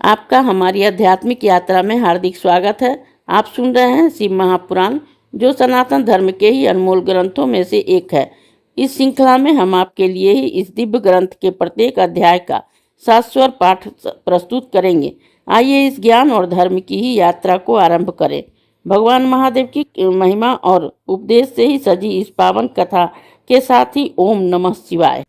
आपका हमारी आध्यात्मिक यात्रा में हार्दिक स्वागत है। आप सुन रहे हैं शिव महापुराण, जो सनातन धर्म के ही अनमोल ग्रंथों में से एक है। इस श्रृंखला में हम आपके लिए ही इस दिव्य ग्रंथ के प्रत्येक अध्याय का शाश्वत पाठ प्रस्तुत करेंगे। आइए इस ज्ञान और धर्म की ही यात्रा को आरंभ करें। भगवान महादेव की महिमा और उपदेश से ही सजी इस पावन कथा के साथ ही ओम नमः शिवाय।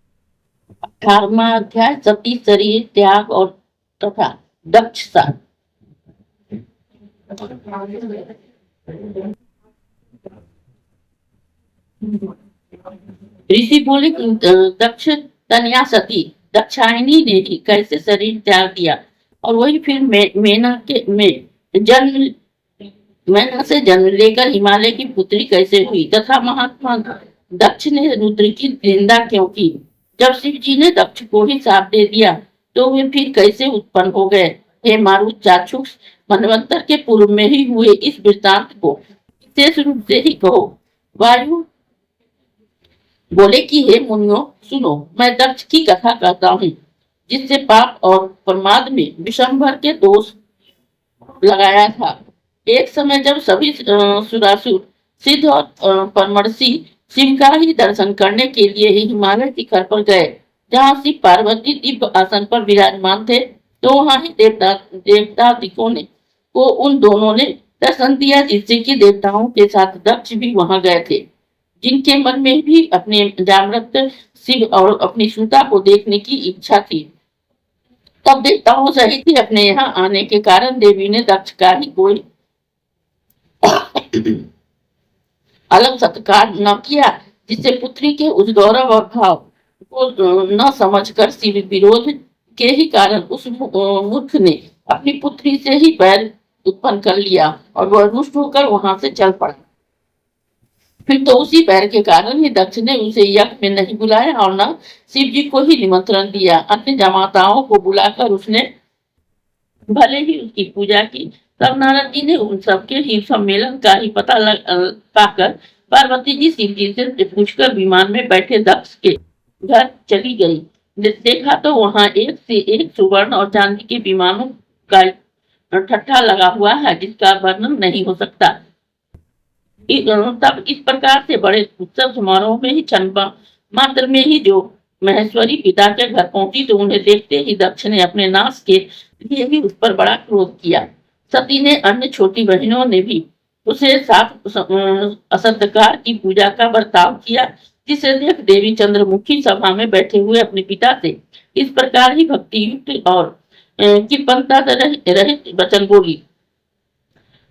18वां अध्याय सती शरीर त्याग और तथा दक्ष साथ। ऋषि बोले कि दक्ष तनया सती दक्षायनी ने ही कैसे शरीर त्याग दिया और वही फिर मेना से जन्म लेकर हिमालय की पुत्री कैसे हुई तथा महात्मा दक्ष ने रुद्र की निंदा क्यों की। जब शिव जी ने दक्ष को ही साप दे दिया तो वे फिर कैसे उत्पन्न हो गए। हे मारुत चाक्षुष, मनवंतर के पूर्व में ही हुए इस वृत्तांत को विशेष रूप से ही कहो। वायु बोले कि हे मुनियों सुनो, मैं दक्ष की कथा कहता हूँ, जिससे पाप और प्रमाद में विषंभर के दोष लगाया था। एक समय जब सभी सुरासुर सिद्ध और परमर्षि शिव का ही दर्शन करने के लिए ही हिमालय शिखर पर गए, जहाँ शिव पार्वती दिव्य आसन पर विराजमान थे, तो वहाँ ही देवतादिकों ने को उन दोनों ने दर्शन दिया, जिससे कि देवताओं के साथ दक्ष भी वहां गए थे, जिनके मन में भी अपने जागृत शिव और अपनी सुता को देखने की इच्छा थी। तब देवताओं सहित ही अपने यहाँ आने के कारण देवी ने दक्ष का ही कोई अलग सत्कार न किया, जिससे पुत्री के उस गौरव और भाव को न समझकर शिव विरोध के ही कारण उस मूर्ख ने अपनी पुत्री से ही बैर उत्पन्न कर लिया और वह रुष्ट होकर वहां से चल पड़ा। फिर तो उसी बैर के कारण ही दक्ष ने उसे यज्ञ में नहीं बुलाया और न शिव जी को ही निमंत्रण दिया। अन्य जमाताओं को बुलाकर उसने भले ही उसकी पूजा की। तब नारद जी ने उन सबके ही सम्मेलन का ही पता पाकर पार्वती जी शिव जी से पूछकर विमान में बैठे दक्ष के घर चली गई। देखा तो वहां एक से एक सुवर्ण और चांदी के विमानों का ठट्ठा लगा हुआ है, जिसका वर्णन नहीं हो सकता। तब इस प्रकार से बड़े उत्सव समारोह में ही क्षण मात्र में ही जो महेश्वरी पिता के घर पहुंची, तो उन्हें देखते ही दक्ष ने अपने नाश के लिए ही उस पर बड़ा क्रोध किया। सती ने अन्य छोटी बहनों ने भी उसे साफ असत्यकार की पूजा का बर्ताव किया, जिसे देख देवी चंद्रमुखी सभा में बैठे हुए अपने पिता से इस प्रकार ही भक्ति युक्त और कृपणता रहित वचन बोली।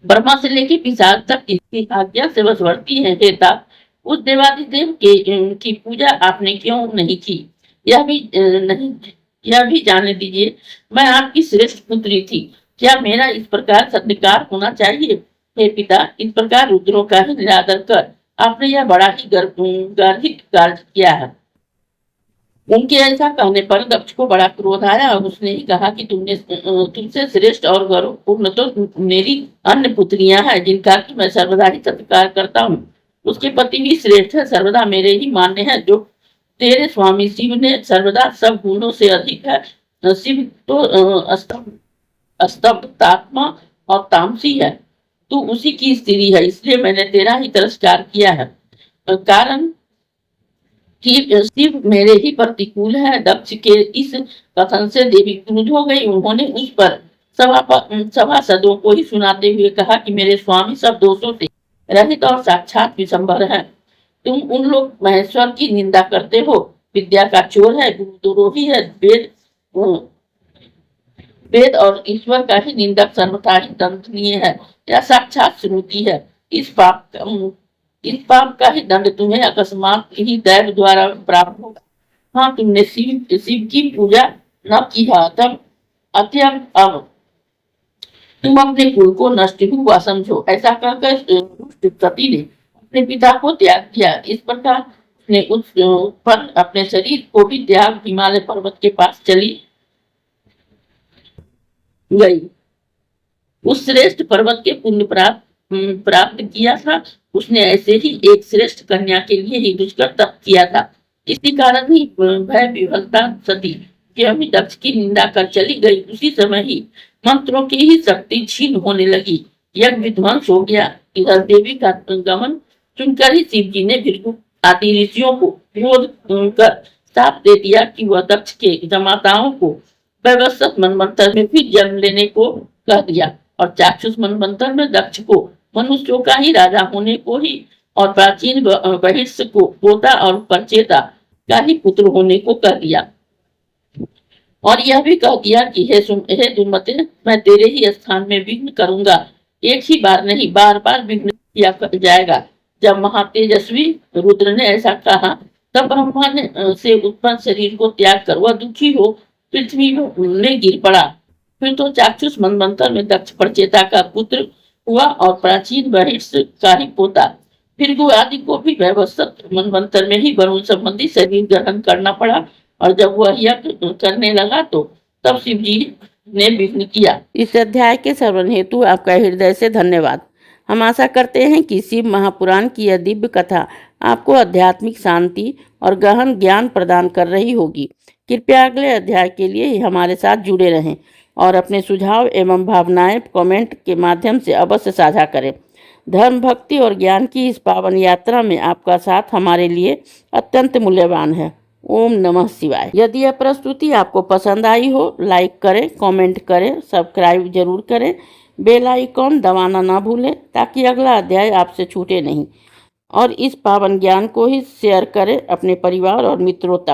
ब्रह्मा से लेकर पिशाच तक इसकी आज्ञा से वशवर्ती है। हे तात, उस देवादिदेव की पूजा आपने क्यों नहीं की, यह भी जाने दीजिए। मैं आपकी श्रेष्ठ पुत्री थी, क्या मेरा इस प्रकार सत्कार होना चाहिए। हे पिता, इस प्रकार रुद्रों का ही निरादर कर आपने यह बड़ा ही गर्हित कार्य किया है। उनके ऐसा कहने पर दक्ष को बड़ा क्रोध आया और उसने ही कहा कि तुमसे श्रेष्ठ और गौरवपूर्ण तो मेरी अन्य पुत्रियां हैं, जिनका कि मैं सर्वदा ही सत्कार करता हूँ। उसके पति भी श्रेष्ठ है, सर्वदा मेरे ही मान्य है। जो तेरे स्वामी शिव ने सर्वदा सब गुणों से अधिक है। शिव तो स्तब्धतात्मा और तामसी है, तू उसी की स्त्री है, इसलिए मैंने तेरा ही तिरस्कार किया है। कारण कि शिव मेरे ही प्रतिकूल है। दक्ष के इस कथन से देवी क्रुद्ध हो गई। उन्होंने उस पर सभासदों को ही सुनाते हुए कहा कि मेरे स्वामी सब दोषों से रहित और साक्षात विशंभर है। तुम उन लोग महेश्वर की निंदा करते हो, विद्या का चोर है, गुरुद्रोही है, वेद और ईश्वर का ही निंदक सर्वथा ही दंडनीय है। यह साक्षात श्रुति है। इस पाप का ही दंड तुम्हें अकस्मात ही दैव द्वारा प्राप्त होगा। हाँ, तुमने शिव की पूजा न की है, तब अब तुम अपने कुल को नष्ट हुआ समझो। ऐसा कहकर सती ने अपने पिता को त्याग किया। इस प्रकार उसने उस पर अपने शरीर को भी त्याग हिमालय पर्वत के पास चली गई। उस श्रेष्ठ पर्वत के पुण्य प्राप्त किया था। उसने ऐसे ही एक श्रेष्ठ कन्या के लिए ही दुष्कर तप किया था। इसी कारण ही भय विफलता सती स्वयं दक्ष की निंदा कर चली गई, उसी समय ही मंत्रों की ही शक्ति छीन होने लगी। यज्ञ विध्वंस हो गया। इधर देवी का गमन सुनकर ही शिव जी ने भृगु आदि ऋषियों को क्रोध कर साप दे दिया कि वह दक्ष के जमाताओं को व्यवस्थित मनवंतर में फिर जन्म लेने को कह दिया और चाक्षुष मनवंतर में दक्ष को मनुष्यों का ही राजा होने को ही और प्राचीन बहिष्य को पोता और परचेता का ही पुत्र होने को कह दिया और यह भी कह दिया कि हे दुर्मते, मैं तेरे ही स्थान में विघ्न करूंगा। एक ही बार नहीं, बार बार विघ्न किया जाएगा। जब महातेजस्वी रुद्र ने ऐसा कहा तब ब्रह्मा ने से उत्पन्न शरीर को त्याग कर वह दुखी हो पृथ्वी में गिर पड़ा। फिर तो चाक्षुष मनवंतर में दक्ष प्रचेता का पुत्र हुआ और प्राचीन बहिष्य का ही पोता। भृगु आदि को भी व्यवस्थित मनवंतर में ही वरुण संबंधी शरीर ग्रहण करना पड़ा और जब वह यज्ञ करने लगा तो तब शिव जी ने विघ्न किया। इस अध्याय के श्रवण हेतु आपका हृदय से धन्यवाद। हम आशा करते हैं कि शिव महापुराण की यह दिव्य कथा आपको आध्यात्मिक शांति और गहन ज्ञान प्रदान कर रही होगी। कृपया अगले अध्याय के लिए हमारे साथ जुड़े रहें और अपने सुझाव एवं भावनाएं कमेंट के माध्यम से अवश्य साझा करें। धर्म, भक्ति और ज्ञान की इस पावन यात्रा में आपका साथ हमारे लिए अत्यंत मूल्यवान है। ओम नमः शिवाय। यदि यह प्रस्तुति आपको पसंद आई हो, लाइक करें, कमेंट करें, सब्सक्राइब जरूर करें, बेल आइकॉन दबाना ना भूलें ताकि अगला अध्याय आपसे छूटे नहीं और इस पावन ज्ञान को ही शेयर करें अपने परिवार और मित्रों तक।